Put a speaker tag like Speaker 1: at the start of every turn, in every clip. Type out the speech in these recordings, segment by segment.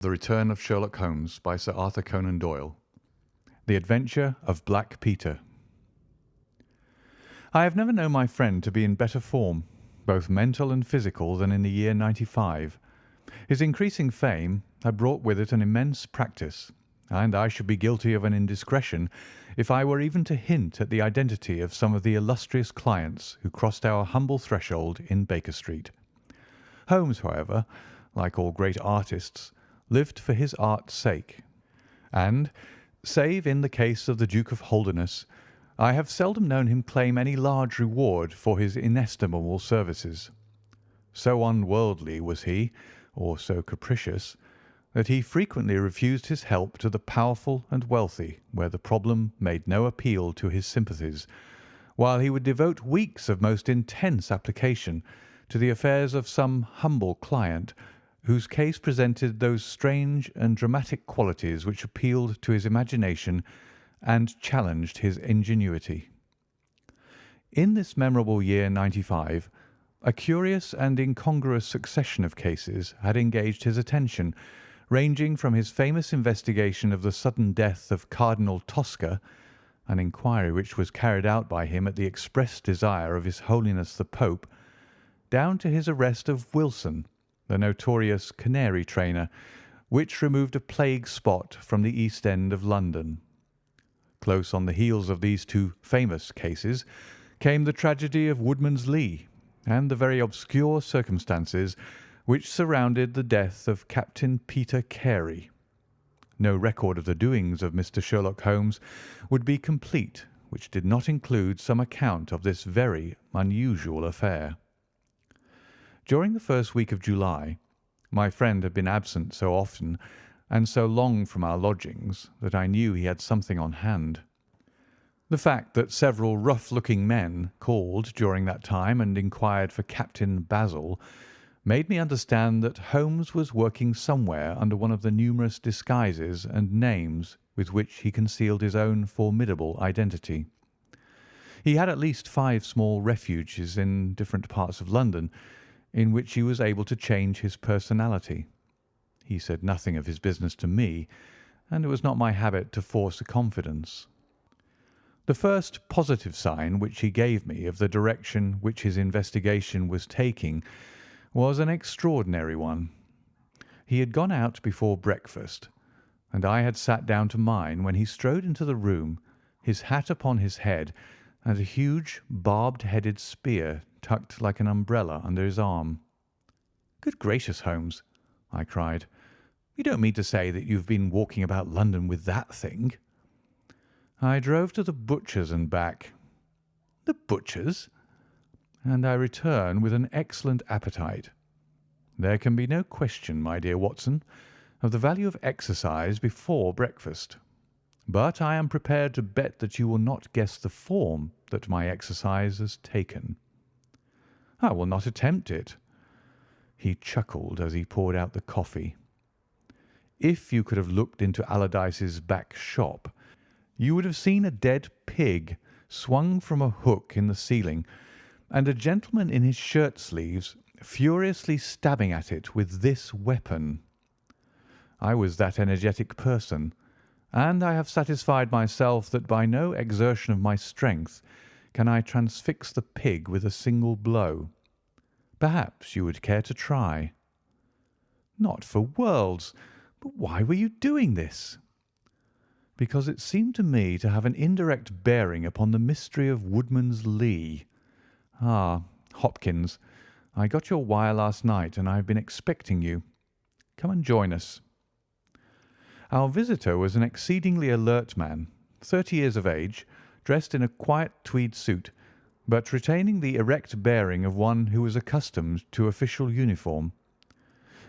Speaker 1: The Return of Sherlock Holmes by Sir Arthur Conan Doyle. The Adventure of Black Peter. I have never known my friend to be in better form, both mental and physical, than in the year '95. His increasing fame had brought with it an immense practice, and I should be guilty of an indiscretion if I were even to hint at the identity of some of the illustrious clients who crossed our humble threshold in Baker Street. Holmes, however, like all great artists, lived for his art's sake, and, save in the case of the Duke of Holderness, I have seldom known him claim any large reward for his inestimable services. So unworldly was he, or so capricious, that he frequently refused his help to the powerful and wealthy where the problem made no appeal to his sympathies, while he would devote weeks of most intense application to the affairs of some humble client whose case presented those strange and dramatic qualities which appealed to his imagination and challenged his ingenuity. In this memorable year '95, a curious and incongruous succession of cases had engaged his attention, ranging from his famous investigation of the sudden death of Cardinal Tosca, an inquiry which was carried out by him at the express desire of His Holiness the Pope, down to his arrest of Wilson, the notorious canary trainer, which removed a plague spot from the East End of London. Close on the heels of these two famous cases came the tragedy of Woodman's Lee and the very obscure circumstances which surrounded the death of Captain Peter Carey. No record of the doings of Mr. Sherlock Holmes would be complete which did not include some account of this very unusual affair. During the first week of July, my friend had been absent so often and so long from our lodgings that I knew he had something on hand. The fact that several rough-looking men called during that time and inquired for Captain Basil made me understand that Holmes was working somewhere under one of the numerous disguises and names with which he concealed his own formidable identity. He had at least 5 small refuges in different parts of London, in which he was able to change his personality. He said nothing of his business to me, and it was not my habit to force a confidence. The first positive sign which he gave me of the direction which his investigation was taking was an extraordinary one. He had gone out before breakfast, and I had sat down to mine when he strode into the room, his hat upon his head, and a huge barbed-headed spear tucked like an umbrella under his arm. "Good gracious, Holmes!" I cried. "You don't mean to say that you've been walking about London with that thing?" "I drove to the butcher's and back." "The butcher's?" "And I return with an excellent appetite. There can be no question, my dear Watson, of the value of exercise before breakfast. But I am prepared to bet that you will not guess the form that my exercise has taken." "I will not attempt it." He chuckled as he poured out the coffee. "If you could have looked into Allardyce's back shop, you would have seen a dead pig swung from a hook in the ceiling, and a gentleman in his shirt sleeves furiously stabbing at it with this weapon. I was that energetic person, and I have satisfied myself that by no exertion of my strength can I transfix the pig with a single blow. Perhaps you would care to try." "Not for worlds. But why were you doing this?" "Because it seemed to me to have an indirect bearing upon the mystery of Woodman's Lee. Ah, Hopkins, I got your wire last night, and I have been expecting you. Come and join us." Our visitor was an exceedingly alert man, 30 years of age, dressed in a quiet tweed suit, but retaining the erect bearing of one who was accustomed to official uniform.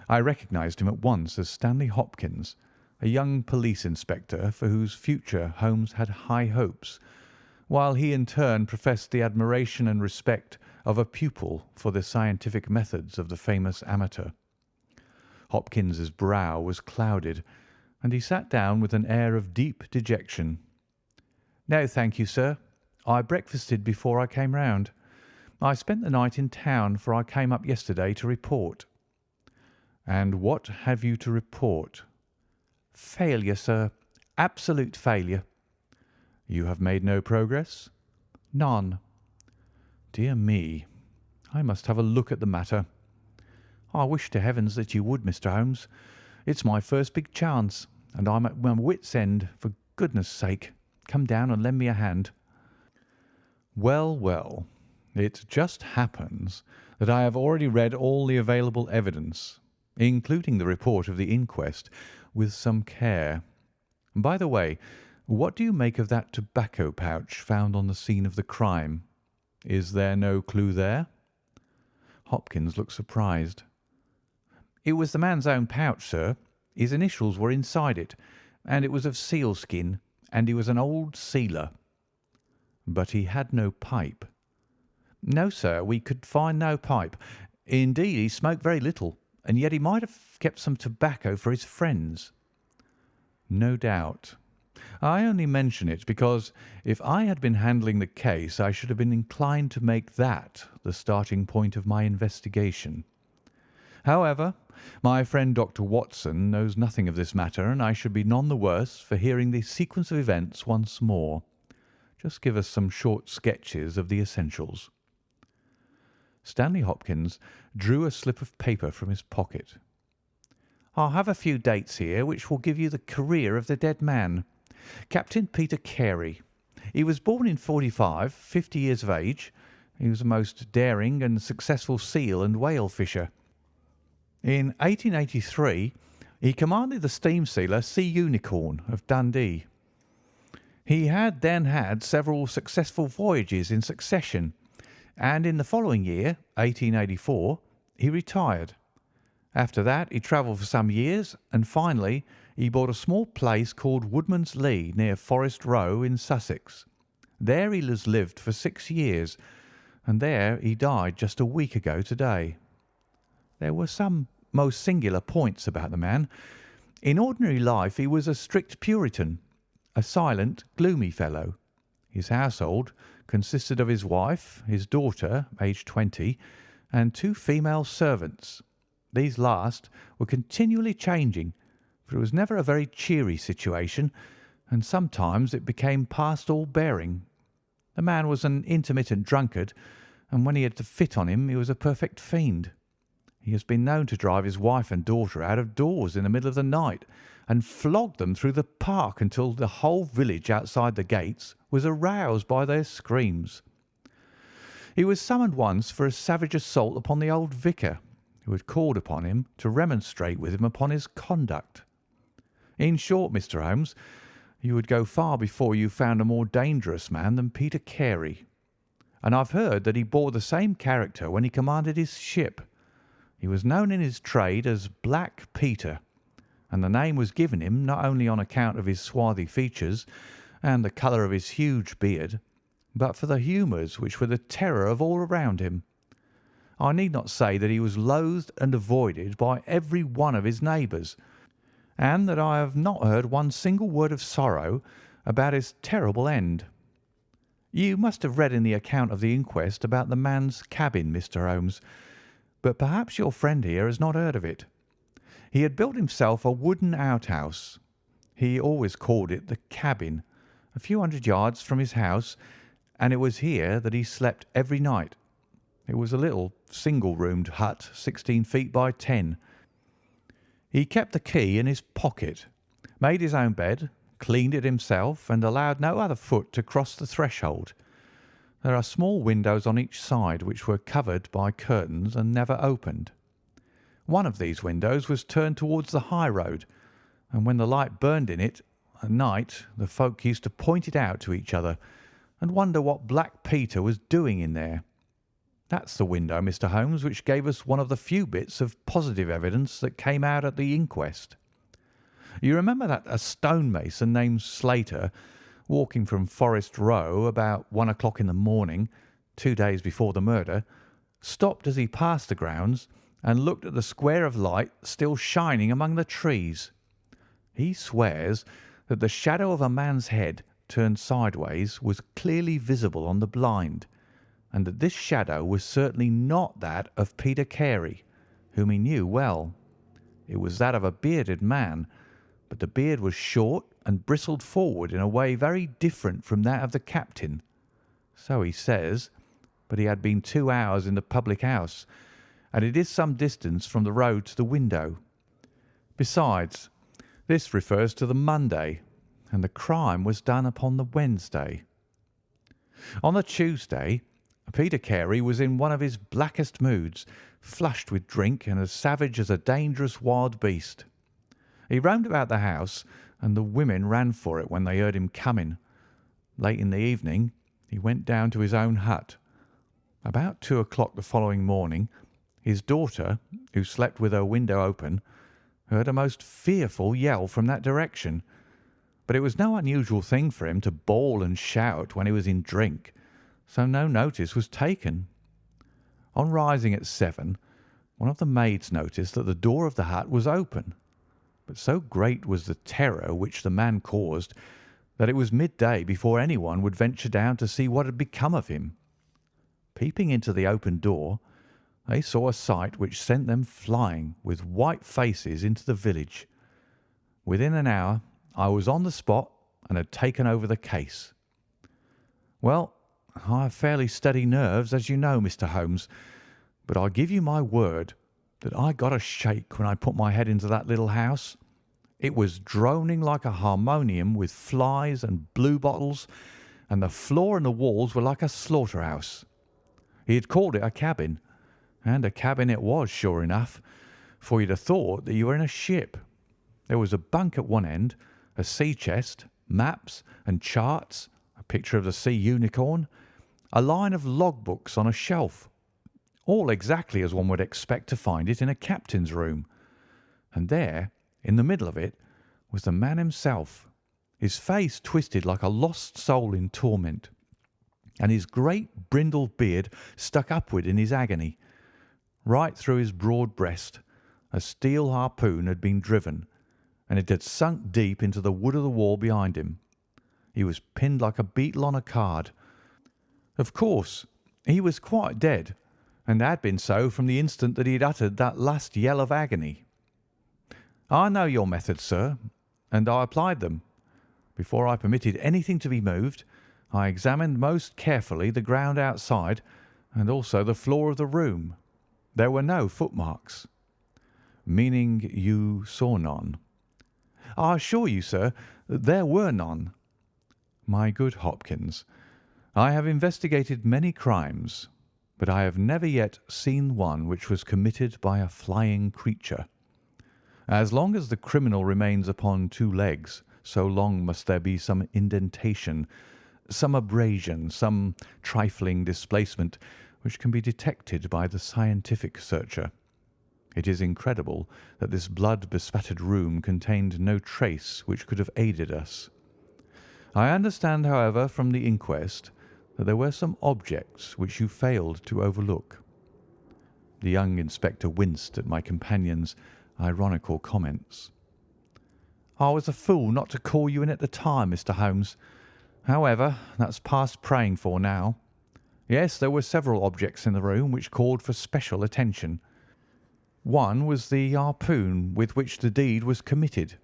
Speaker 1: I recognized him at once as Stanley Hopkins, a young police inspector for whose future Holmes had high hopes, while he in turn professed the admiration and respect of a pupil for the scientific methods of the famous amateur. Hopkins's brow was clouded, and he sat down with an air of deep dejection. "No, thank you, sir. I breakfasted before I came round. I spent the night in town, for I came up yesterday to report." And what have you to report?"
Speaker 2: "Failure, sir. Absolute failure."
Speaker 1: "You have made no progress?"
Speaker 2: "None."
Speaker 1: "Dear me, I must have a look at the matter."
Speaker 2: "I wish to heavens that you would, Mr. Holmes. It's my first big chance, and I'm at my wits' end. For goodness' sake, come down and lend me a hand."
Speaker 1: Well, well, it just happens that I have already read all the available evidence, including the report of the inquest, with some care. By the way, what do you make of that tobacco pouch found on the scene of the crime? Is there no clue there?"
Speaker 2: Hopkins looked surprised. "It was the man's own pouch, sir. His initials were inside it, and it was of sealskin, and he was an old sealer."
Speaker 1: "But he had no pipe?"
Speaker 2: "No, sir, we could find no pipe. Indeed, he smoked very little, and yet he might have kept some tobacco for his friends."
Speaker 1: "No doubt. I only mention it because if I had been handling the case I should have been inclined to make that the starting point of my investigation. However, my friend Dr. Watson knows nothing of this matter, and I should be none the worse for hearing the sequence of events once more. Just give us some short sketches of the essentials." Stanley Hopkins drew a slip of paper from his pocket.
Speaker 2: "I have a few dates here which will give you the career of the dead man. Captain Peter Carey. He was born in '45, 50 years of age. He was a most daring and successful seal and whale fisher. In 1883 he commanded the steam sealer Sea Unicorn of Dundee. He had then had several successful voyages in succession, and in the following year, 1884, he retired. After that he travelled for some years, and finally he bought a small place called Woodman's Lee near Forest Row in Sussex. There he has lived for 6 years, and there he died just a week ago today. There were some most singular points about the man. In ordinary life he was a strict Puritan, a silent, gloomy fellow. His household consisted of his wife, his daughter, aged 20, and 2 female servants. These last were continually changing, for it was never a very cheery situation, and sometimes it became past all bearing. The man was an intermittent drunkard, and when he had the fit on him he was a perfect fiend. He has been known to drive his wife and daughter out of doors in the middle of the night and flog them through the park until the whole village outside the gates was aroused by their screams. He was summoned once for a savage assault upon the old vicar, who had called upon him to remonstrate with him upon his conduct. In short, Mr. Holmes, you would go far before you found a more dangerous man than Peter Carey. And I've heard that he bore the same character when he commanded his ship. He was known in his trade as Black Peter, and the name was given him not only on account of his swarthy features and the colour of his huge beard, but for the humours which were the terror of all around him. I need not say that he was loathed and avoided by every one of his neighbours, and that I have not heard one single word of sorrow about his terrible end. You must have read in the account of the inquest about the man's cabin, Mr. Holmes, but perhaps your friend here has not heard of it. He had built himself a wooden outhouse. He always called it the cabin, a few hundred yards from his house, and it was here that he slept every night. It was a little single-roomed hut, 16 feet by 10. He kept the key in his pocket, made his own bed, cleaned it himself, and allowed no other foot to cross the threshold. There are small windows on each side which were covered by curtains and never opened. One of these windows was turned towards the high road, and when the light burned in it at night the folk used to point it out to each other and wonder what Black Peter was doing in there. That's the window, Mr. Holmes, which gave us one of the few bits of positive evidence that came out at the inquest. You remember that a stonemason named Slater, walking from Forest Row about 1 o'clock in the morning, 2 days before the murder, stopped as he passed the grounds and looked at the square of light still shining among the trees. He swears that the shadow of a man's head turned sideways was clearly visible on the blind, and that this shadow was certainly not that of Peter Carey, whom he knew well. It was that of a bearded man, but the beard was short and bristled forward in a way very different from that of the captain. So he says, but he had been 2 hours in the public house, and it is some distance from the road to the window. Besides, this refers to the Monday, and the crime was done upon the Wednesday. On the Tuesday, Peter Carey was in one of his blackest moods, flushed with drink and as savage as a dangerous wild beast. He roamed about the house, and the women ran for it when they heard him coming. Late in the evening, he went down to his own hut. About 2 o'clock the following morning, his daughter, who slept with her window open, heard a most fearful yell from that direction. But it was no unusual thing for him to bawl and shout when he was in drink, so no notice was taken. On rising at 7, one of the maids noticed that the door of the hut was open, but so great was the terror which the man caused that it was midday before anyone would venture down to see what had become of him. Peeping into the open door, they saw a sight which sent them flying with white faces into the village. Within an hour I was on the spot and had taken over the case. Well, I have fairly steady nerves, as you know, Mr. Holmes, but I give you my word that I got a shake when I put my head into that little house. It was droning like a harmonium with flies and bluebottles, and the floor and the walls were like a slaughterhouse. He had called it a cabin, and a cabin it was, sure enough, for you'd have thought that you were in a ship. There was a bunk at one end, a sea chest, maps and charts, a picture of the sea unicorn, a line of logbooks on a shelf, all exactly as one would expect to find it in a captain's room. And there, in the middle of it, was the man himself, his face twisted like a lost soul in torment, and his great brindled beard stuck upward in his agony. Right through his broad breast a steel harpoon had been driven, and it had sunk deep into the wood of the wall behind him. He was pinned like a beetle on a card. Of course, he was quite dead, and had been so from the instant that he had uttered that last yell of agony. I know your methods, sir, and I applied them. Before I permitted anything to be moved, I examined most carefully the ground outside and also the floor of the room. There were no footmarks. Meaning you saw none? I assure you, sir, that there were none. My good Hopkins, I have investigated many crimes, but I have never yet seen one which was committed by a flying creature. As long as the criminal remains upon 2 legs, so long must there be some indentation, some abrasion, some trifling displacement which can be detected by the scientific searcher. It is incredible that this blood-bespattered room contained no trace which could have aided us. I understand, however, from the inquest that there were some objects which you failed to overlook. The young inspector winced at my companion's ironical comments. I was a fool not to call you in at the time, Mr. Holmes. However, that's past praying for now. Yes, there were several objects in the room which called for special attention. One was the harpoon with which the deed was committed.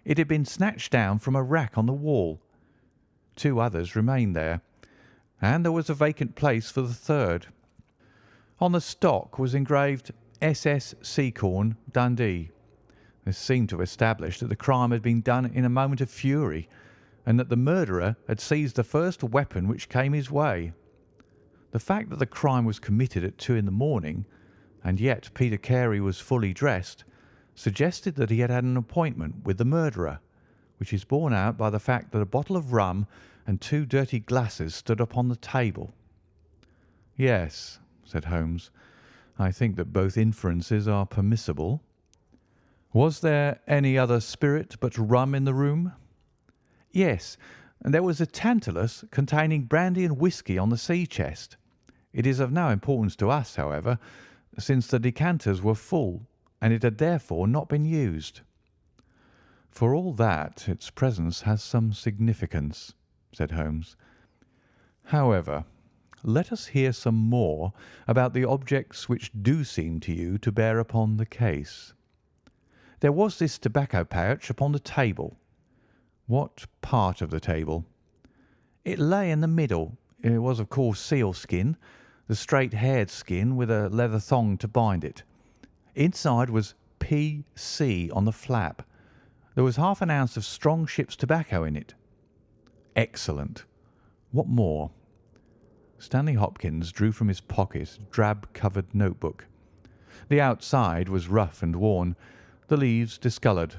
Speaker 2: It had been snatched down from a rack on the wall. 2 others remained there, and there was a vacant place for the third. On the stock was engraved SS Seacorn, Dundee. This seemed to establish that the crime had been done in a moment of fury, and that the murderer had seized the first weapon which came his way. The fact that the crime was committed at 2 in the morning, and yet Peter Carey was fully dressed, suggested that he had had an appointment with the murderer, which is borne out by the fact that a bottle of rum and 2 dirty glasses stood upon the table. Yes, said Holmes, I think that both inferences are permissible. Was there any other spirit but rum in the room? Yes, and there was a tantalus containing brandy and whisky on the sea chest. It is of no importance to us, however, since the decanters were full, and it had therefore not been used. For all that, its presence has some significance, said Holmes. However, let us hear some more about the objects which do seem to you to bear upon the case. There was this tobacco pouch upon the table."
Speaker 1: "What part of the table?"
Speaker 2: "It lay in the middle. It was, of course, sealskin, the straight-haired skin with a leather thong to bind it. Inside was P.C. on the flap. There was half an ounce of strong ship's tobacco in it."
Speaker 1: "Excellent. What more?" Stanley Hopkins drew from his pocket a drab-covered notebook. The outside was rough and worn, the leaves discoloured.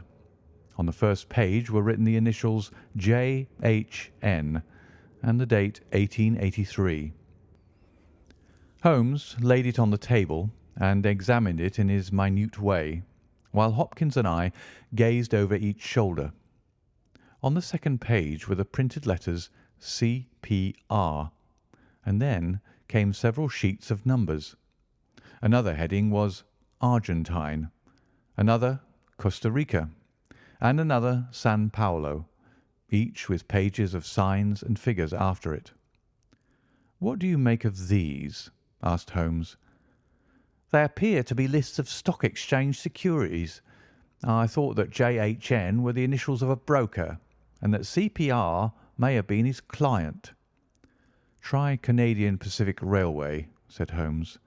Speaker 1: On the first page were written the initials J.H.N. and the date 1883. Holmes laid it on the table and examined it in his minute way, while Hopkins and I gazed over each shoulder. On the second page were the printed letters C.P.R., and then came several sheets of numbers. Another heading was Argentine, another Costa Rica, and another San Paulo, each with pages of signs and figures after it. "What do you make of these?" asked Holmes.
Speaker 2: "They appear to be lists of stock exchange securities. I thought that J.H.N. were the initials of a broker, and that C.P.R. may have been his client."
Speaker 1: "Try Canadian Pacific Railway," said Holmes.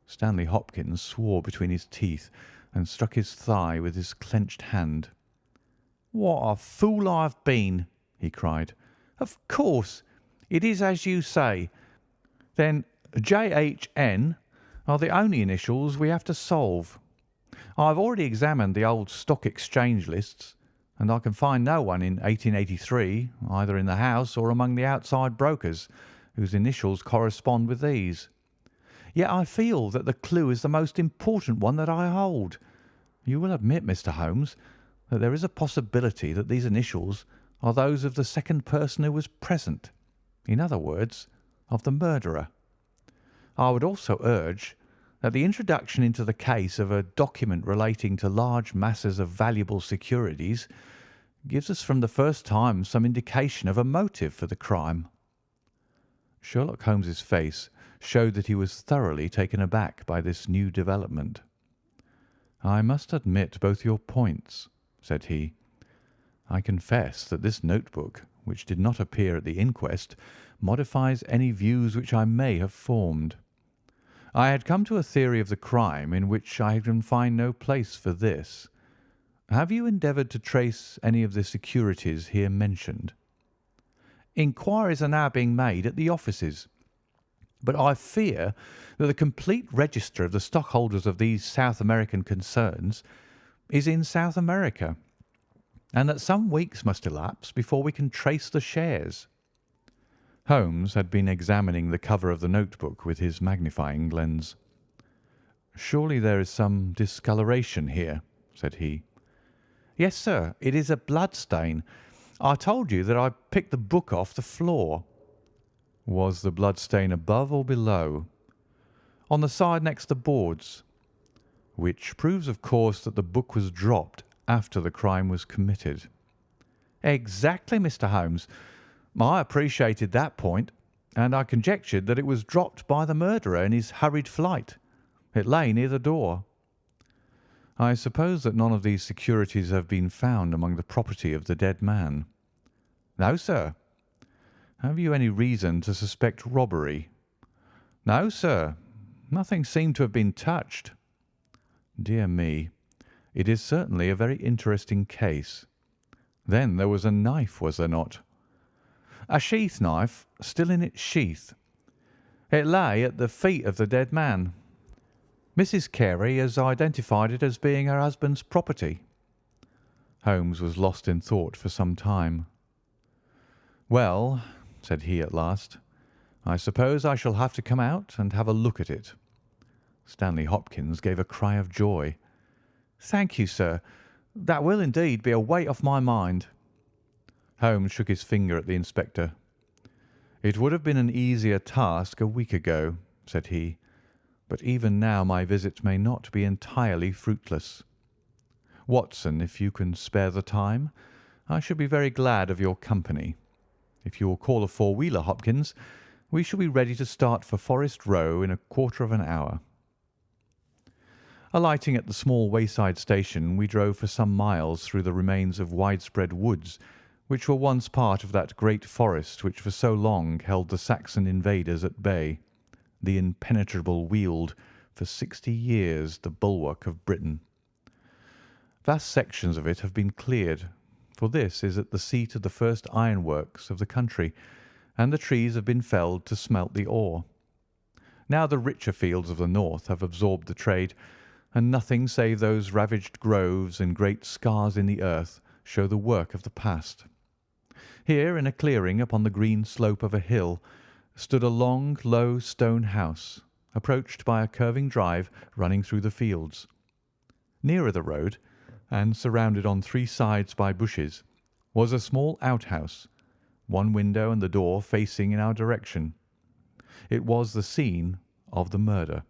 Speaker 1: Stanley Hopkins swore between his teeth and struck his thigh with his clenched hand.
Speaker 2: "What a fool I have been!" he cried. "Of course, it is as you say. Then J.H.N. are the only initials we have to solve. I have already examined the old stock exchange lists, and I can find no one in 1883, either in the house or among the outside brokers, whose initials correspond with these. Yet I feel that the clue is the most important one that I hold. You will admit, Mr. Holmes, that there is a possibility that these initials are those of the second person who was present. In other words, of the murderer. I would also urge that the introduction into the case of a document relating to large masses of valuable securities gives us from the first time some indication of a motive for the crime." Sherlock Holmes's face showed that he was thoroughly taken aback by this new development. "I must admit both your points," said he. "I confess that this notebook, which did not appear at the inquest, modifies any views which I may have formed. I had come to a theory of the crime in which I can find no place for this. Have you endeavoured to trace any of the securities here mentioned?" "Inquiries are now being made at the offices, but I fear that the complete register of the stockholders of these South American concerns is in South America, and that some weeks must elapse before we can trace the shares." Holmes had been examining the cover of the notebook with his magnifying lens. "Surely there is some discoloration here," said he. "Yes, sir, it is a blood stain. I told you that I picked the book off the floor." "Was the blood stain above or below?" "On the side next the boards." "Which proves, of course, that the book was dropped after the crime was committed." "Exactly, Mr. Holmes. I appreciated that point, and I conjectured that it was dropped by the murderer in his hurried flight. It lay near the door." "I suppose that none of these securities have been found among the property of the dead man?" "No, sir." "Have you any reason to suspect robbery?" "No, sir. Nothing seemed to have been touched." "Dear me, it is certainly a very interesting case. Then there was a knife, was there not?" "A sheath knife, still in its sheath. It lay at the feet of the dead man. Mrs. Carey has identified it as being her husband's property." Holmes was lost in thought for some time. "Well," said he at last, "I suppose I shall have to come out and have a look at it." Stanley Hopkins gave a cry of joy. "Thank you, sir. That will indeed be a weight off my mind." Holmes shook his finger at the inspector. "It would have been an easier task a week ago," said he, "but even now my visit may not be entirely fruitless. Watson, if you can spare the time, I should be very glad of your company. If you will call a four-wheeler, Hopkins, we shall be ready to start for Forest Row in a quarter of an hour."
Speaker 1: Alighting at the small wayside station, we drove for some miles through the remains of widespread woods, which were once part of that great forest which for so long held the Saxon invaders at bay, the impenetrable Weald, for 60 years the bulwark of Britain. Vast sections of it have been cleared, for this is at the seat of the first ironworks of the country, and the trees have been felled to smelt the ore. Now the richer fields of the north have absorbed the trade, and nothing save those ravaged groves and great scars in the earth show the work of the past. Here, in a clearing upon the green slope of a hill, stood a long, low stone house, approached by a curving drive running through the fields. Nearer the road, and surrounded on three sides by bushes, was a small outhouse, one window and the door facing in our direction. It was the scene of the murder.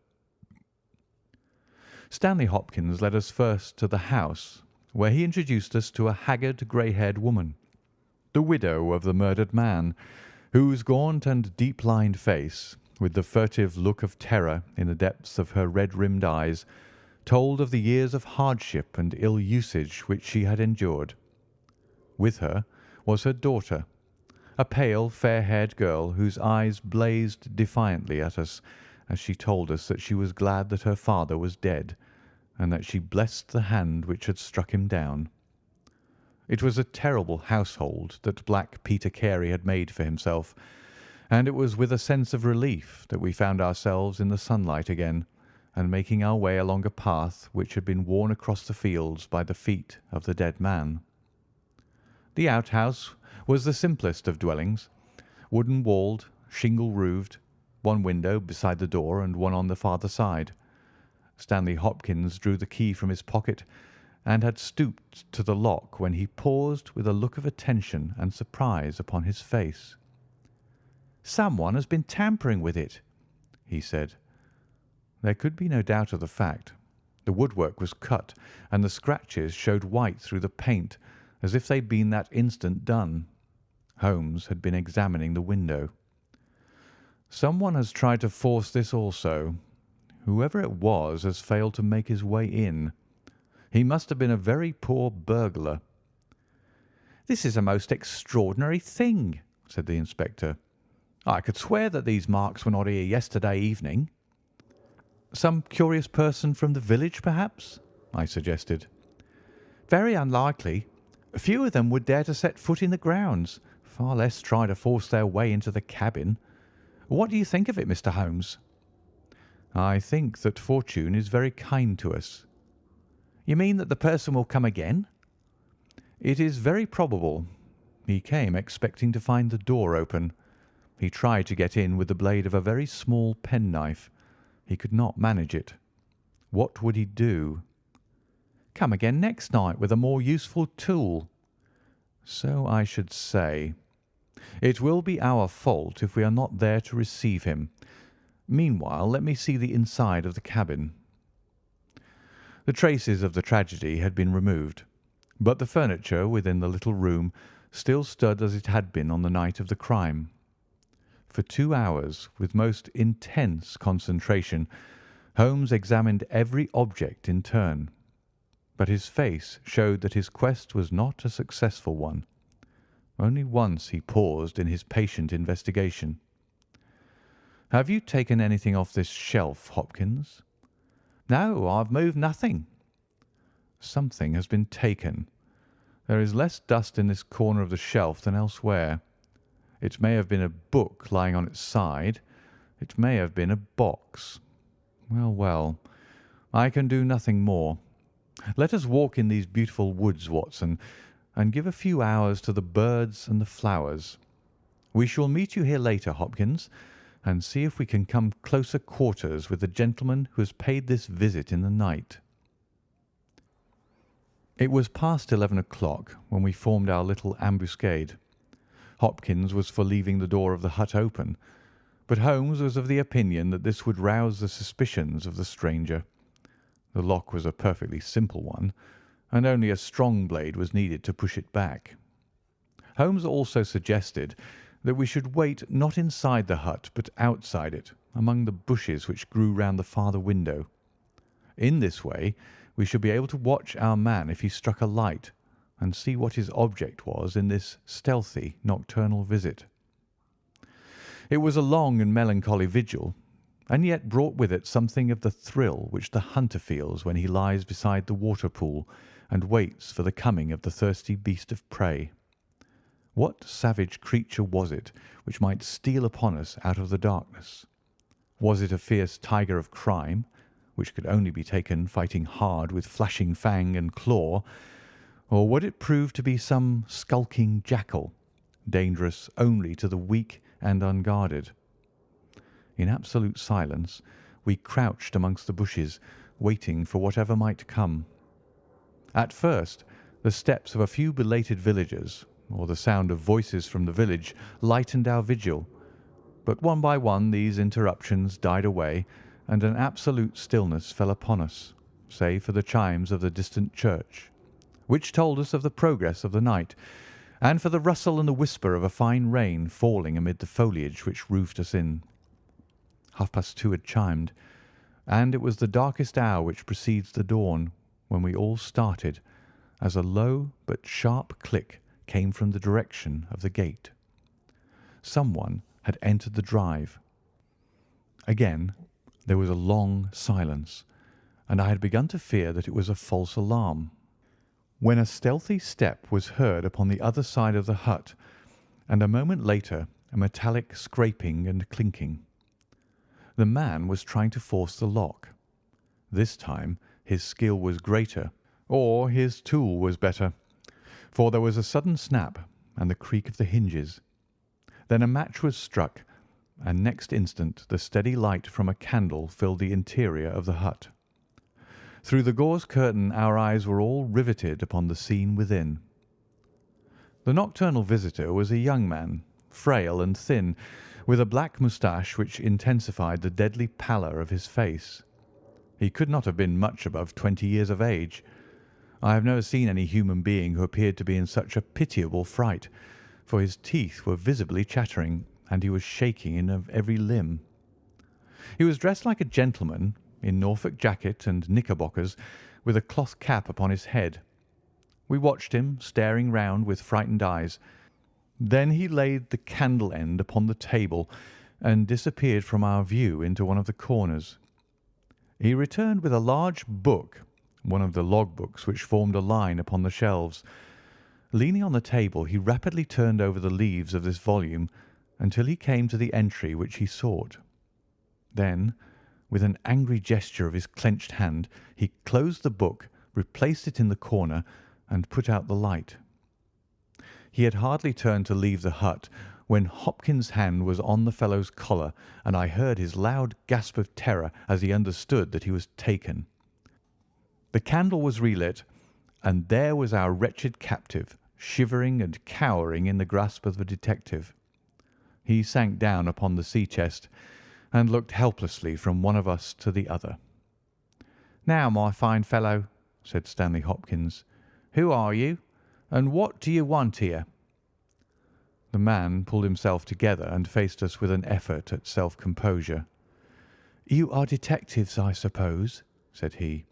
Speaker 1: Stanley Hopkins led us first to the house, where he introduced us to a haggard, grey-haired woman, the widow of the murdered man, whose gaunt and deep-lined face, with the furtive look of terror in the depths of her red-rimmed eyes, told of the years of hardship and ill usage which she had endured. With her was her daughter, a pale, fair-haired girl whose eyes blazed defiantly at us as she told us that she was glad that her father was dead, and that she blessed the hand which had struck him down. It was a terrible household that Black Peter Carey had made for himself, and it was with a sense of relief that we found ourselves in the sunlight again, and making our way along a path which had been worn across the fields by the feet of the dead man. The outhouse was the simplest of dwellings, wooden-walled, shingle-roofed, one window beside the door and one on the farther side. Stanley Hopkins drew the key from his pocket and had stooped to the lock when he paused with a look of attention and surprise upon his face. "Someone has been tampering with it," he said. There could be no doubt of the fact. The woodwork was cut, and the scratches showed white through the paint, as if they'd been that instant done. Holmes had been examining the window. "Someone has tried to force this also. Whoever it was has failed to make his way in. He must have been a very poor burglar." "This is a most extraordinary thing," said the inspector. "I could swear that these marks were not here yesterday evening." "Some curious person from the village, perhaps?" I suggested. "Very unlikely. Few of them would dare to set foot in the grounds, far less try to force their way into the cabin. What do you think of it, Mr. Holmes?" "I think that fortune is very kind to us." "You mean that the person will come again?" "It is very probable. He came expecting to find the door open. He tried to get in with the blade of a very small penknife. He could not manage it. What would he do?" "Come again next night with a more useful tool." "So I should say. It will be our fault if we are not there to receive him. Meanwhile, let me see the inside of the cabin." The traces of the tragedy had been removed, but the furniture within the little room still stood as it had been on the night of the crime. For 2 hours, with most intense concentration, Holmes examined every object in turn, but his face showed that his quest was not a successful one. Only once he paused in his patient investigation. "Have you taken anything off this shelf, Hopkins?" "No, I've moved nothing." "Something has been taken. There is less dust in this corner of the shelf than elsewhere. It may have been a book lying on its side. It may have been a box. Well, well, I can do nothing more. Let us walk in these beautiful woods, Watson, and give a few hours to the birds and the flowers. We shall meet you here later, Hopkins, and see if we can come closer quarters with the gentleman who has paid this visit in the night." It was past 11 o'clock when we formed our little ambuscade. Hopkins was for leaving the door of the hut open, but Holmes was of the opinion that this would rouse the suspicions of the stranger. The lock was a perfectly simple one, and only a strong blade was needed to push it back. Holmes also suggested that we should wait not inside the hut but outside it, among the bushes which grew round the farther window. In this way we should be able to watch our man if he struck a light, and see what his object was in this stealthy nocturnal visit. It was a long and melancholy vigil, and yet brought with it something of the thrill which the hunter feels when he lies beside the water pool and waits for the coming of the thirsty beast of prey. What savage creature was it which might steal upon us out of the darkness? Was it a fierce tiger of crime, which could only be taken fighting hard with flashing fang and claw, or would it prove to be some skulking jackal, dangerous only to the weak and unguarded? In absolute silence we crouched amongst the bushes, waiting for whatever might come. At first the steps of a few belated villagers, or the sound of voices from the village, lightened our vigil, but one by one these interruptions died away, and an absolute stillness fell upon us, save for the chimes of the distant church, which told us of the progress of the night, and for the rustle and the whisper of a fine rain falling amid the foliage which roofed us in. 2:30 had chimed, and it was the darkest hour which precedes the dawn when we all started, as a low but sharp click came from the direction of the gate. Someone had entered the drive. Again there was a long silence, and I had begun to fear that it was a false alarm, when a stealthy step was heard upon the other side of the hut, and a moment later a metallic scraping and clinking. The man was trying to force the lock. This time his skill was greater, or his tool was better, for there was a sudden snap and the creak of the hinges. Then a match was struck, and next instant the steady light from a candle filled the interior of the hut. Through the gauze curtain our eyes were all riveted upon the scene within. The nocturnal visitor was a young man, frail and thin, with a black moustache which intensified the deadly pallor of his face. He could not have been much above 20 years of age. I have never seen any human being who appeared to be in such a pitiable fright, for his teeth were visibly chattering, and he was shaking in every limb. He was dressed like a gentleman, in Norfolk jacket and knickerbockers, with a cloth cap upon his head. We watched him, staring round with frightened eyes. Then he laid the candle end upon the table and disappeared from our view into one of the corners. He returned with a large book, one of the log books which formed a line upon the shelves. Leaning on the table, he rapidly turned over the leaves of this volume until he came to the entry which he sought. Then, with an angry gesture of his clenched hand, he closed the book, replaced it in the corner, and put out the light. He had hardly turned to leave the hut when Hopkins' hand was on the fellow's collar, and I heard his loud gasp of terror as he understood that he was taken. The candle was relit, and there was our wretched captive, shivering and cowering in the grasp of the detective. He sank down upon the sea-chest and looked helplessly from one of us to the other. "Now, my fine fellow," said Stanley Hopkins, "who are you, and what do you want here?" The man pulled himself together and faced us with an effort at self-composure. "You are detectives, I suppose," said he.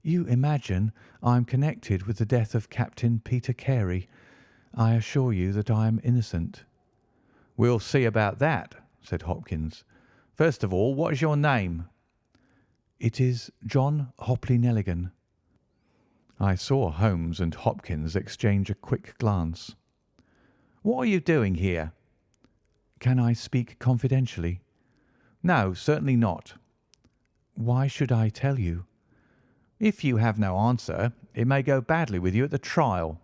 Speaker 1: "You imagine I am connected with the death of Captain Peter Carey. I assure you that I am innocent." "We'll see about that," said Hopkins. "First of all, what is your name?" "It is John Hopley Nelligan." I saw Holmes and Hopkins exchange a quick glance. "What are you doing here?" "Can I speak confidentially?" "No, certainly not." "Why should I tell you?" "If you have no answer, it may go badly with you at the trial."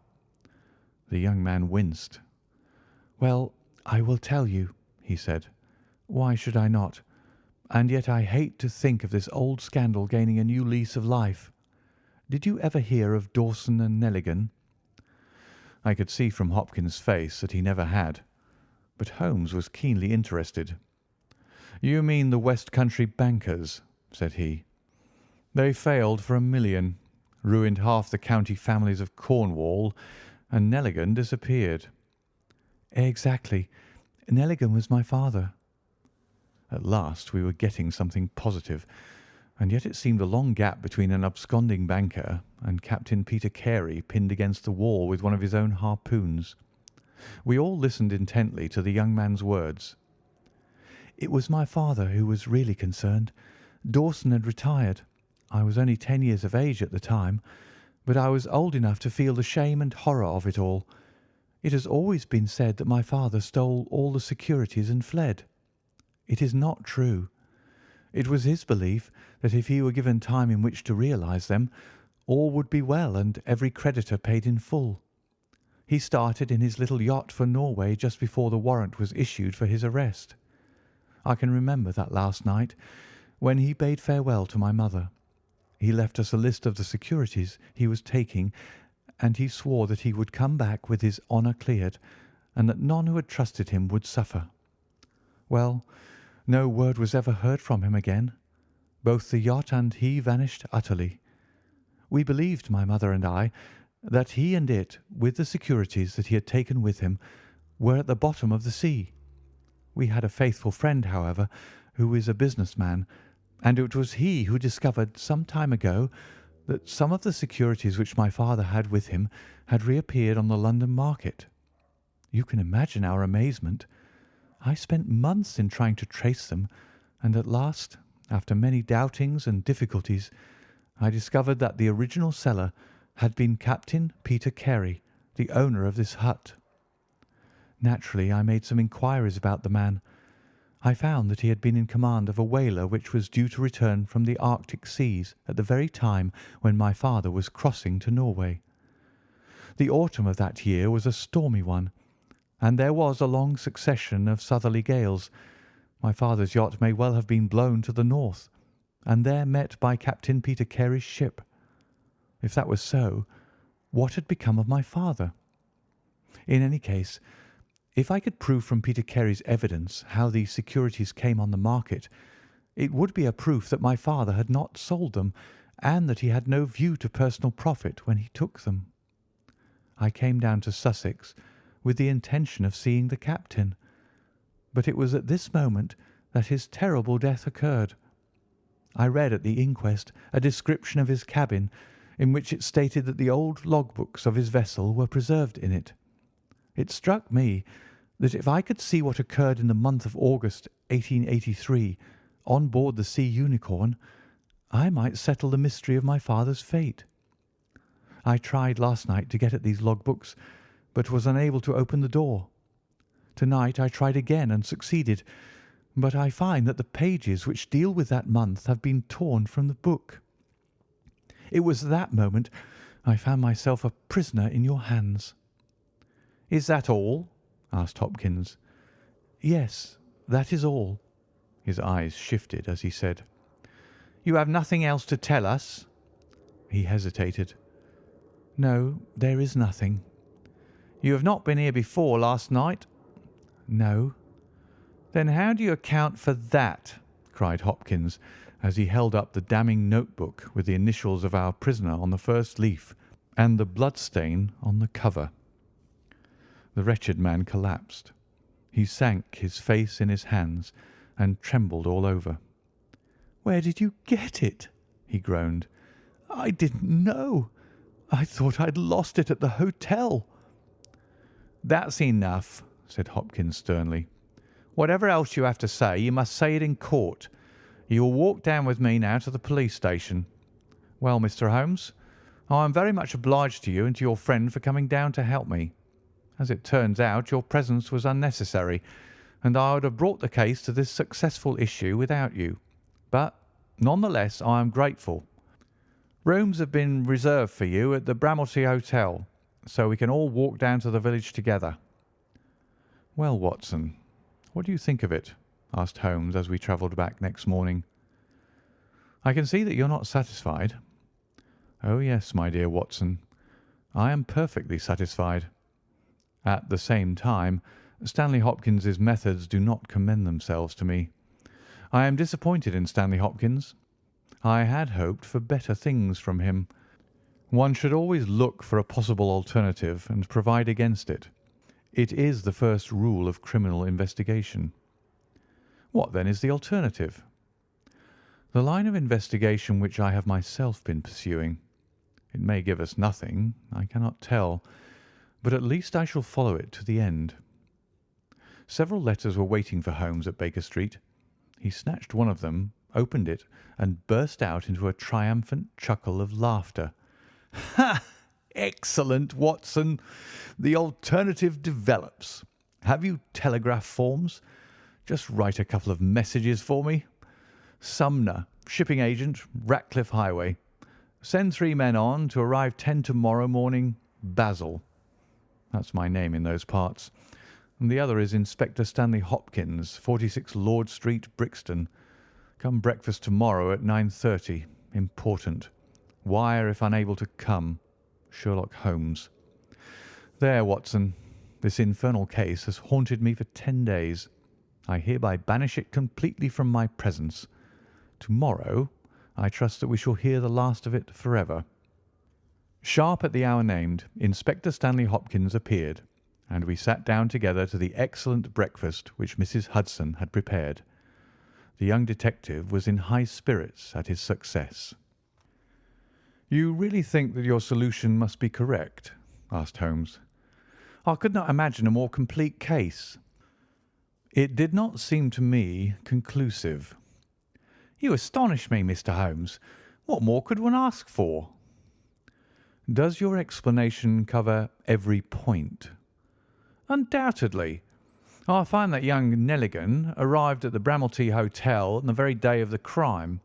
Speaker 1: The young man winced. "Well, I will tell you," he said. "Why should I not? And yet I hate to think of this old scandal gaining a new lease of life. Did you ever hear of Dawson and Nelligan?" I could see from Hopkins' face that he never had, but Holmes was keenly interested. "You mean the West Country bankers," said he. "They failed for £1 million, ruined half the county families of Cornwall, and Nelligan disappeared." "Exactly. Nelligan was my father." At last we were getting something positive, and yet it seemed a long gap between an absconding banker and Captain Peter Carey pinned against the wall with one of his own harpoons. We all listened intently to the young man's words. "It was my father who was really concerned. Dawson had retired. I was only 10 years of age at the time, but I was old enough to feel the shame and horror of it all. It has always been said that my father stole all the securities and fled. It is not true. It was his belief that if he were given time in which to realize them, all would be well and every creditor paid in full. He started in his little yacht for Norway just before the warrant was issued for his arrest. I can remember that last night when he bade farewell to my mother. He left us a list of the securities he was taking, and he swore that he would come back with his honour cleared, and that none who had trusted him would suffer. Well, no word was ever heard from him again. Both the yacht and he vanished utterly. We believed, my mother and I, that he and it, with the securities that he had taken with him, were at the bottom of the sea. We had a faithful friend, however, who is a business man, and it was he who discovered some time ago that some of the securities which my father had with him had reappeared on the London market. You can imagine our amazement. I spent months in trying to trace them, and at last, after many doubtings and difficulties, I discovered that the original seller had been Captain Peter Carey, the owner of this hut. Naturally, I made some inquiries about the man. I found that he had been in command of a whaler which was due to return from the Arctic seas at the very time when my father was crossing to Norway. The autumn of that year was a stormy one, and there was a long succession of southerly gales. My father's yacht may well have been blown to the north, and there met by Captain Peter Carey's ship. If that was so, what had become of my father? In any case, if I could prove from Peter Carey's evidence how these securities came on the market, it would be a proof that my father had not sold them, and that he had no view to personal profit when he took them. I came down to Sussex with the intention of seeing the captain, but it was at this moment that his terrible death occurred. I read at the inquest a description of his cabin, in which it stated that the old logbooks of his vessel were preserved in it. It struck me that if I could see what occurred in the month of August 1883 on board the Sea Unicorn, I might settle the mystery of my father's fate. I tried last night to get at these logbooks, but was unable to open the door. Tonight I tried again and succeeded, but I find that the pages which deal with that month have been torn from the book. It was at that moment I found myself a prisoner in your hands." "Is that all?" asked Hopkins. "Yes, that is all." His eyes shifted as he said, "You have nothing else to tell us?" He hesitated. "No, there is nothing." "You have not been here before last night?" "No." "Then how do you account for that?" cried Hopkins, as he held up the damning notebook with the initials of our prisoner on the first leaf and the bloodstain on the cover. The wretched man collapsed. He sank his face in his hands and trembled all over. "Where did you get it?" he groaned. "I didn't know. I thought I'd lost it at the hotel." "That's enough," said Hopkins sternly. "Whatever else you have to say, you must say it in court. You will walk down with me now to the police station. Well, Mr. Holmes, I am very much obliged to you and to your friend for coming down to help me. As it turns out, your presence was unnecessary, and I would have brought the case to this successful issue without you. But, none the less, I am grateful. Rooms have been reserved for you at the Bramley Hotel, so we can all walk down to the village together." "Well, Watson, what do you think of it?" asked Holmes as we travelled back next morning. "I can see that you're not satisfied." "Oh, yes, my dear Watson, I am perfectly satisfied. At the same time, Stanley Hopkins's methods do not commend themselves to me. I am disappointed in Stanley Hopkins. I had hoped for better things from him. One should always look for a possible alternative and provide against it. It is the first rule of criminal investigation." "What, then, is the alternative?" The line of investigation which I have myself been pursuing. It may give us nothing, I cannot tell, but at least I shall follow it to the end." Several letters were waiting for Holmes at Baker Street. He snatched one of them, opened it, and burst out into a triumphant chuckle of laughter. "Ha! Excellent, Watson. The alternative develops. Have you telegraph forms? Just write a couple of messages for me. Sumner, shipping agent, Ratcliffe Highway. Send 3 men on to arrive 10 tomorrow morning. Basil. That's my name in those parts. And the other is Inspector Stanley Hopkins, 46 Lord Street, Brixton. Come breakfast tomorrow at 9:30. Important. Wire if unable to come. Sherlock Holmes." There, Watson. This infernal case has haunted me for 10 days. I hereby banish it completely from my presence. Tomorrow, I trust that we shall hear the last of it forever. Sharp at the hour named, Inspector Stanley Hopkins appeared, and we sat down together to the excellent breakfast which Mrs. Hudson had prepared. The young detective was in high spirits at his success. "You really think that your solution must be correct?" asked Holmes. "I could not imagine a more complete case." "It did not seem to me conclusive." "You astonish me, Mr. Holmes. What more could one ask for?" "Does your explanation cover every point?" "Undoubtedly. I find that young Nelligan arrived at the Bramley Hotel on the very day of the crime.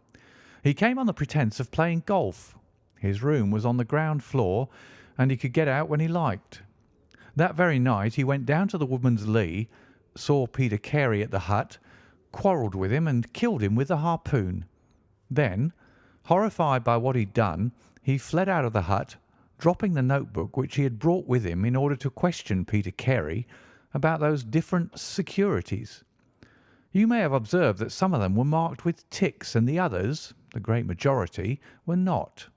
Speaker 1: He came on the pretence of playing golf. His room was on the ground floor, and he could get out when he liked. That very night he went down to the Woodman's Lee, saw Peter Carey at the hut, quarrelled with him and killed him with the harpoon. Then, horrified by what he'd done, he fled out of the hut, dropping the notebook which he had brought with him in order to question Peter Carey about those different securities. You may have observed that some of them were marked with ticks and the others, the great majority, were not.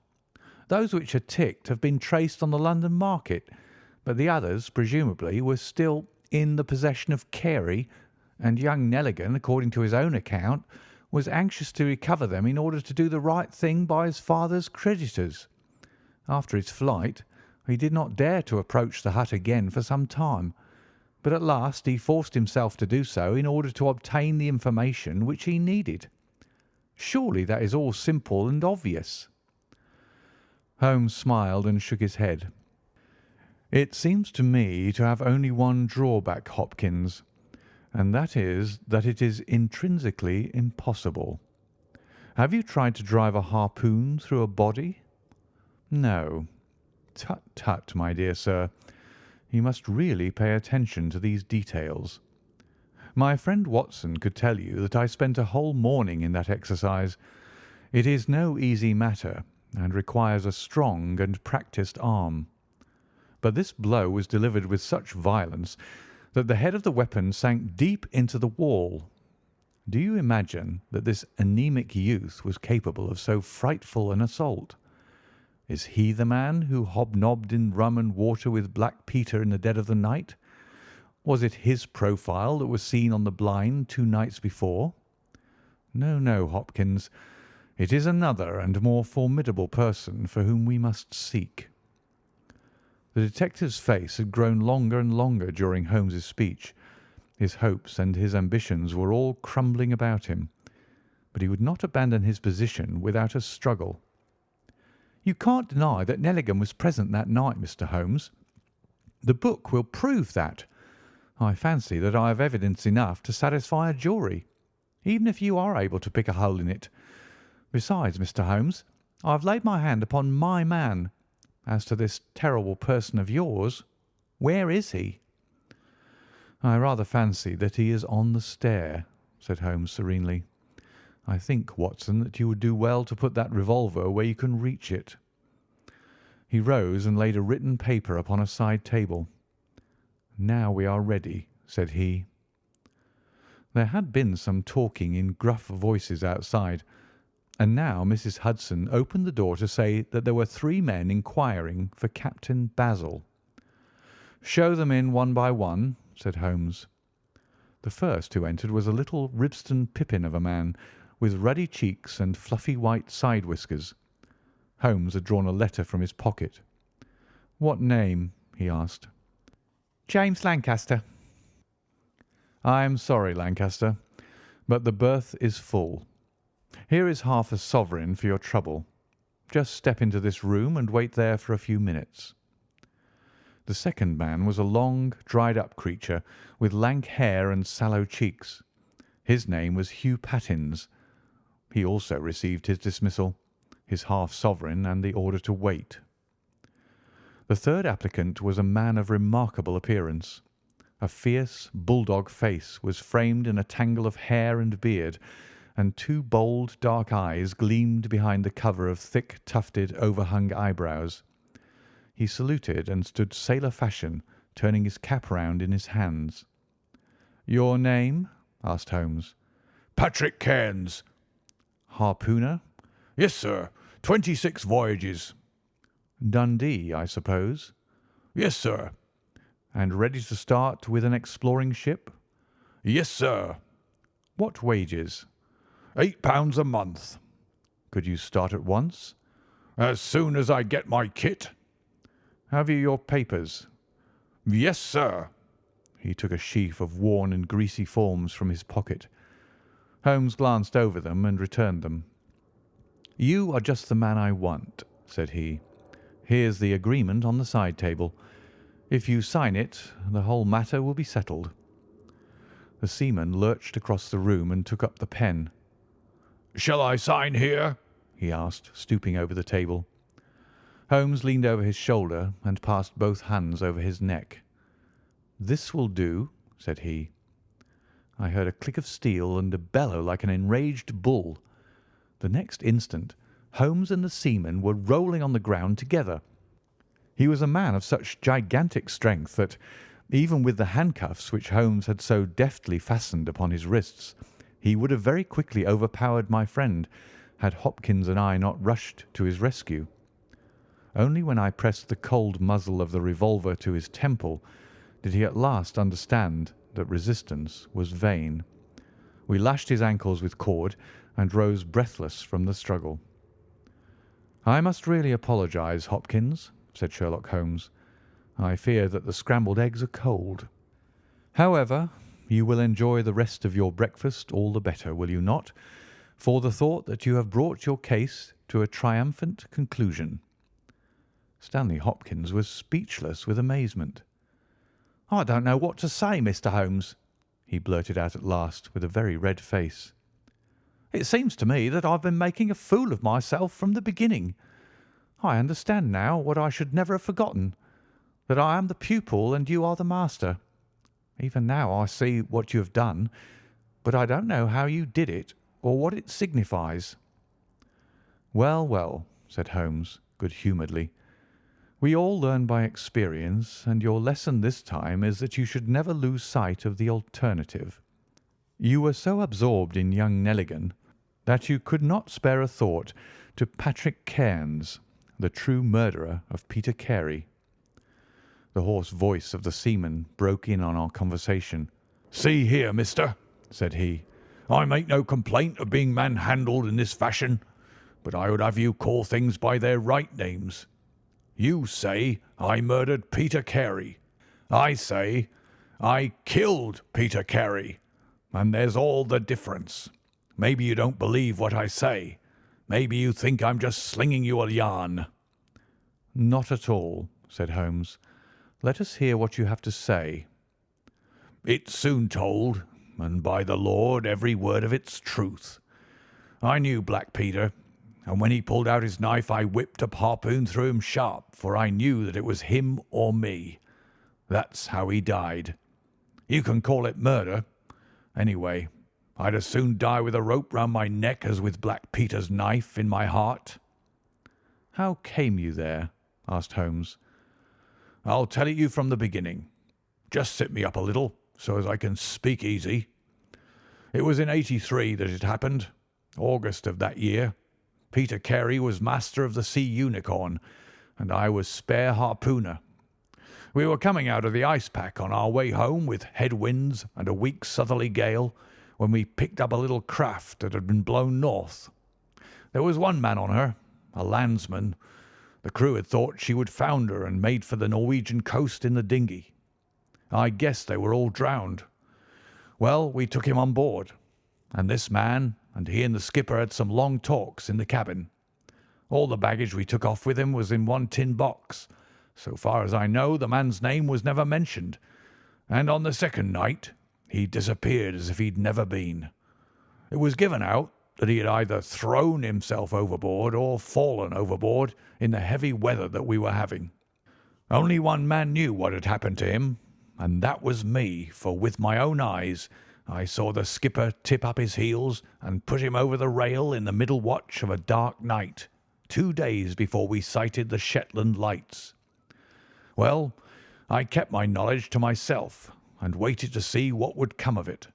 Speaker 1: Those which are ticked have been traced on the London market, but the others, presumably, were still in the possession of Carey, and young Nelligan, according to his own account, was anxious to recover them in order to do the right thing by his father's creditors. After his flight, he did not dare to approach the hut again for some time, but at last he forced himself to do so in order to obtain the information which he needed. Surely that is all simple and obvious." Holmes smiled and shook his head. "It seems to me to have only one drawback, Hopkins, and that is that it is intrinsically impossible. Have you tried to drive a harpoon through a body? No. Tut, tut, my dear sir. You must really pay attention to these details. My friend Watson could tell you that I spent a whole morning in that exercise. It is no easy matter, and requires a strong and practised arm. But this blow was delivered with such violence that the head of the weapon sank deep into the wall. Do you imagine that this anemic youth was capable of so frightful an assault? Is he the man who hobnobbed in rum and water with Black Peter in the dead of the night? Was it his profile that was seen on the blind 2 nights before? No, no, Hopkins. It is another and more formidable person for whom we must seek." The detective's face had grown longer and longer during Holmes's speech. His hopes and his ambitions were all crumbling about him, but he would not abandon his position without a struggle. "You can't deny that Nelligan was present that night, Mr. Holmes. The book will prove that. I fancy that I have evidence enough to satisfy a jury, even if you are able to pick a hole in it. Besides, Mr. Holmes, I have laid my hand upon my man. As to this terrible person of yours, where is he?" "I rather fancy that he is on the stair," said Holmes serenely. "I think, Watson, that you would do well to put that revolver where you can reach it." He rose and laid a written paper upon a side table. "Now we are ready," said he. There had been some talking in gruff voices outside, and now Mrs. Hudson opened the door to say that there were 3 men inquiring for Captain Basil. "Show them in one by one," said Holmes. The first who entered was a little Ribston Pippin of a man, with ruddy cheeks and fluffy white side whiskers. Holmes had drawn a letter from his pocket. "What name?" he asked.
Speaker 2: James Lancaster.
Speaker 1: "I am sorry, Lancaster, but the berth is full. Here is half a sovereign for your trouble. Just step into this room and wait there for a few minutes." The second man was a long, dried-up creature with lank hair and sallow cheeks. His name was Hugh Pattins. He also received his dismissal, his half-sovereign, and the order to wait. The third applicant was a man of remarkable appearance. A fierce, bulldog face was framed in a tangle of hair and beard, and two bold, dark eyes gleamed behind the cover of thick, tufted, overhung eyebrows. He saluted and stood sailor fashion, turning his cap round in his hands. "Your name?" asked Holmes.
Speaker 3: "Patrick Cairns."
Speaker 1: "Harpooner?"
Speaker 3: "Yes, sir. 26 voyages."
Speaker 1: "Dundee, I suppose?"
Speaker 3: "Yes, sir."
Speaker 1: "And ready to start with an exploring ship?"
Speaker 3: "Yes, sir."
Speaker 1: "What wages?"
Speaker 3: £8 a month.
Speaker 1: "Could you start at once?"
Speaker 3: "As soon as I get my kit."
Speaker 1: "Have you your papers?"
Speaker 3: "Yes, sir."
Speaker 1: He took a sheaf of worn and greasy forms from his pocket. Holmes glanced over them and returned them. "You are just the man I want," said he. "Here's the agreement on the side table. If you sign it, the whole matter will be settled." The seaman lurched across the room and took up the pen.
Speaker 3: "Shall I sign here?"
Speaker 1: he asked, stooping over the table. Holmes leaned over his shoulder and passed both hands over his neck. "This will do," said he. I heard a click of steel and a bellow like an enraged bull. The next instant Holmes and the seaman were rolling on the ground together. He was a man of such gigantic strength that, even with the handcuffs which Holmes had so deftly fastened upon his wrists, he would have very quickly overpowered my friend had Hopkins and I not rushed to his rescue. Only when I pressed the cold muzzle of the revolver to his temple did he at last understand that resistance was vain. We lashed his ankles with cord and rose breathless from the struggle. "I must really apologize, Hopkins," said Sherlock Holmes. "I fear that the scrambled eggs are cold. However, you will enjoy the rest of your breakfast all the better, will you not, for the thought that you have brought your case to a triumphant conclusion?" Stanley Hopkins was speechless with amazement. "I don't know what to say, Mr. Holmes," he blurted out at last, with a very red face. "It seems to me that I've been making a fool of myself from the beginning. I understand now what I should never have forgotten, that I am the pupil and you are the master. Even now I see what you have done, but I don't know how you did it or what it signifies." "Well, well," said Holmes, good-humouredly. "We all learn by experience, and your lesson this time is that you should never lose sight of the alternative. You were so absorbed in young Nelligan that you could not spare a thought to Patrick Cairns, the true murderer of Peter Carey." The hoarse voice of the seaman broke in on our conversation.
Speaker 3: "See here, mister," said he, "I make no complaint of being manhandled in this fashion, but I would have you call things by their right names. You say I murdered Peter Carey. I say I killed Peter Carey, and there's all the difference. Maybe you don't believe what I say. Maybe you think I'm just slinging you a yarn."
Speaker 1: "Not at all," said Holmes. "Let us hear what you have to say."
Speaker 3: "It's soon told, and by the Lord every word of it's truth. I knew Black Peter, and when he pulled out his knife I whipped a harpoon through him sharp, for I knew that it was him or me. That's how he died. You can call it murder. Anyway, I'd as soon die with a rope round my neck as with Black Peter's knife in my heart."
Speaker 1: "How came you there?" asked Holmes.
Speaker 3: "I'll tell it you from the beginning. Just sit me up a little, so as I can speak easy. It was in '83 that it happened, August of that year. Peter Carey was master of the Sea Unicorn, and I was spare harpooner. We were coming out of the ice pack on our way home with head winds and a weak southerly gale, when we picked up a little craft that had been blown north. There was one man on her, a landsman. The crew had thought she would founder and made for the Norwegian coast in the dinghy. I guessed they were all drowned. Well, we took him on board, and this man and he and the skipper had some long talks in the cabin. All the baggage we took off with him was in one tin box. So far as I know, the man's name was never mentioned, and on the second night he disappeared as if he'd never been. It was given out that he had either thrown himself overboard or fallen overboard in the heavy weather that we were having. Only one man knew what had happened to him, and that was me, for with my own eyes I saw the skipper tip up his heels and put him over the rail in the middle watch of a dark night, 2 days before we sighted the Shetland lights. Well, I kept my knowledge to myself and waited to see what would come of it.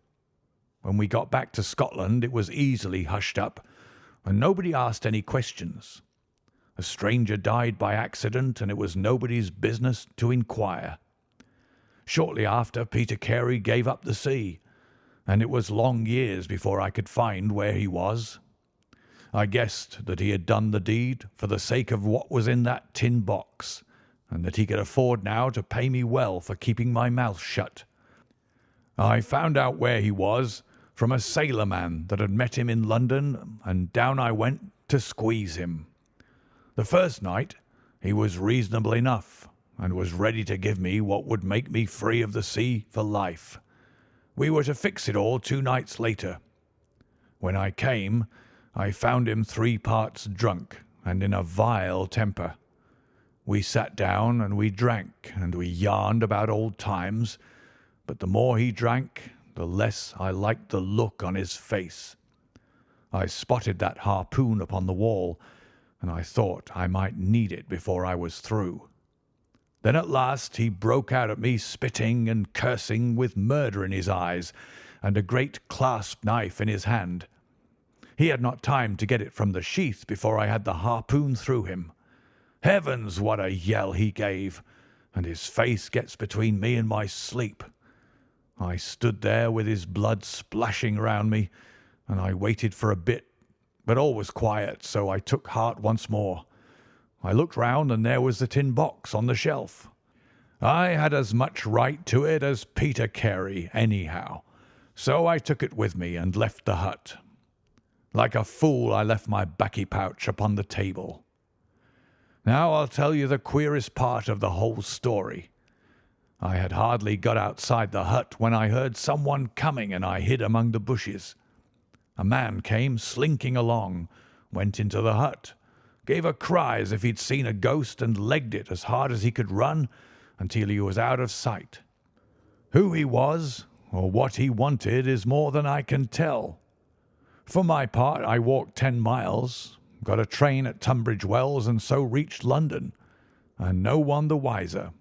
Speaker 3: When we got back to Scotland it was easily hushed up, and nobody asked any questions. A stranger died by accident, and it was nobody's business to inquire. Shortly after, Peter Carey gave up the sea, and it was long years before I could find where he was. I guessed that he had done the deed for the sake of what was in that tin box, and that he could afford now to pay me well for keeping my mouth shut. I found out where he was from a sailor-man that had met him in London, and down I went to squeeze him. The first night he was reasonable enough, and was ready to give me what would make me free of the sea for life. We were to fix it all 2 nights later. When I came, I found him 3 parts drunk and in a vile temper. We sat down and we drank and we yarned about old times, but the more he drank, the less I liked the look on his face. I spotted that harpoon upon the wall, and I thought I might need it before I was through. Then at last he broke out at me, spitting and cursing, with murder in his eyes and a great clasp knife in his hand. He had not time to get it from the sheath before I had the harpoon through him. Heavens, what a yell he gave, and his face gets between me and my sleep. I stood there with his blood splashing round me, and I waited for a bit, but all was quiet, so I took heart once more. I looked round, and there was the tin box on the shelf. I had as much right to it as Peter Carey, anyhow, so I took it with me and left the hut. Like a fool, I left my baccy pouch upon the table. Now I'll tell you the queerest part of the whole story. I had hardly got outside the hut when I heard someone coming, and I hid among the bushes. A man came slinking along, went into the hut, gave a cry as if he'd seen a ghost, and legged it as hard as he could run until he was out of sight. Who he was or what he wanted is more than I can tell. For my part, I walked 10 miles, got a train at Tunbridge Wells, and so reached London, and no one the wiser.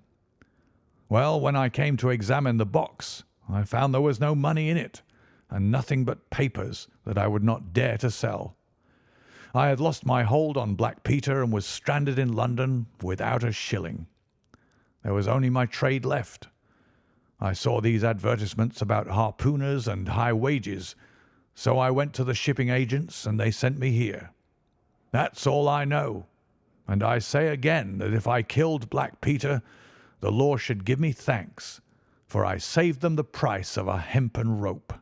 Speaker 3: Well, when I came to examine the box, I found there was no money in it, and nothing but papers that I would not dare to sell. I had lost my hold on Black Peter and was stranded in London without a shilling. There was only my trade left. I saw these advertisements about harpooners and high wages, so I went to the shipping agents and they sent me here. That's all I know, and I say again that if I killed Black Peter, the law should give me thanks, for I saved them the price of a hempen rope."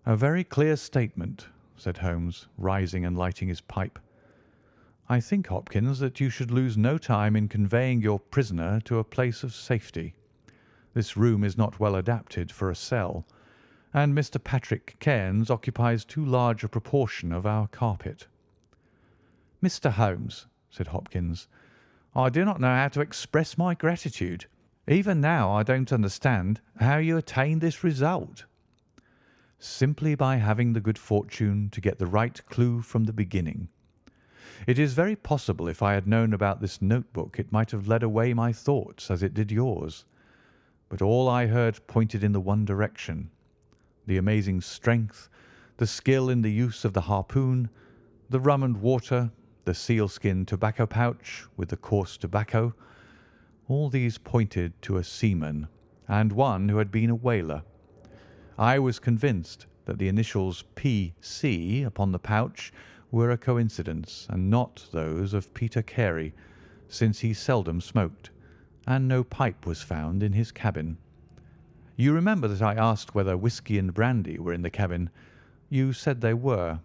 Speaker 1: "A very clear statement," said Holmes, rising and lighting his pipe. "I think, Hopkins, that you should lose no time in conveying your prisoner to a place of safety. This room is not well adapted for a cell, and Mr. Patrick Cairns occupies too large a proportion of our carpet." "Mr. Holmes," said Hopkins, "I do not know how to express my gratitude. Even now I don't understand how you attained this result." "Simply by having the good fortune to get the right clue from the beginning. It is very possible if I had known about this notebook it might have led away my thoughts as it did yours. But all I heard pointed in the one direction. The amazing strength, the skill in the use of the harpoon, the rum and water, the sealskin tobacco pouch with the coarse tobacco, all these pointed to a seaman, and one who had been a whaler. I was convinced that the initials P.C. upon the pouch were a coincidence and not those of Peter Carey, since he seldom smoked, and no pipe was found in his cabin. You remember that I asked whether whisky and brandy were in the cabin. You said they were.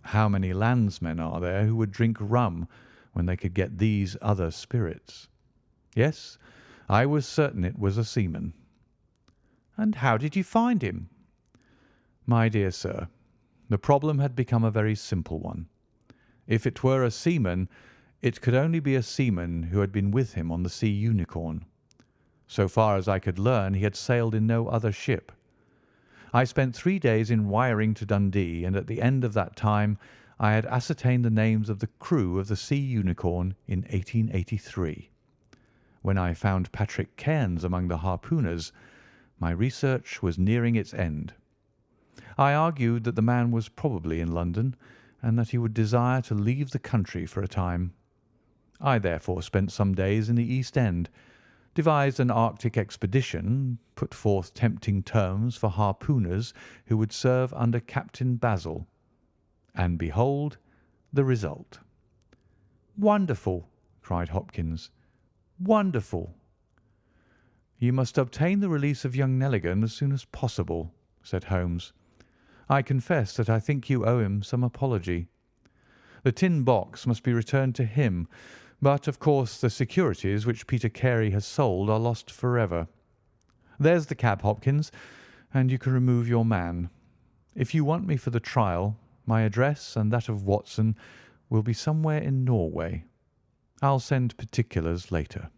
Speaker 1: How many landsmen are there who would drink rum when they could get these other spirits? Yes, I was certain it was a seaman.
Speaker 2: And how did you find him?
Speaker 1: My dear sir, the problem had become a very simple one. If it were a seaman, it could only be a seaman who had been with him on the Sea Unicorn. So far as I could learn, he had sailed in no other ship. I spent 3 days in wiring to Dundee, and at the end of that time I had ascertained the names of the crew of the Sea Unicorn in 1883. When I found Patrick Cairns among the harpooners, my research was nearing its end. I argued that the man was probably in London, and that he would desire to leave the country for a time. I therefore spent some days in the East End, devised an Arctic expedition, put forth tempting terms for harpooners who would serve under Captain Basil, and behold the result.
Speaker 2: "Wonderful!" cried Hopkins. "Wonderful!"
Speaker 1: "You must obtain the release of young Nelligan as soon as possible," said Holmes. "I confess that I think you owe him some apology. The tin box must be returned to him, but, of course, the securities which Peter Carey has sold are lost forever. There's the cab, Hopkins, and you can remove your man. If you want me for the trial, my address and that of Watson will be somewhere in Norway. I'll send particulars later."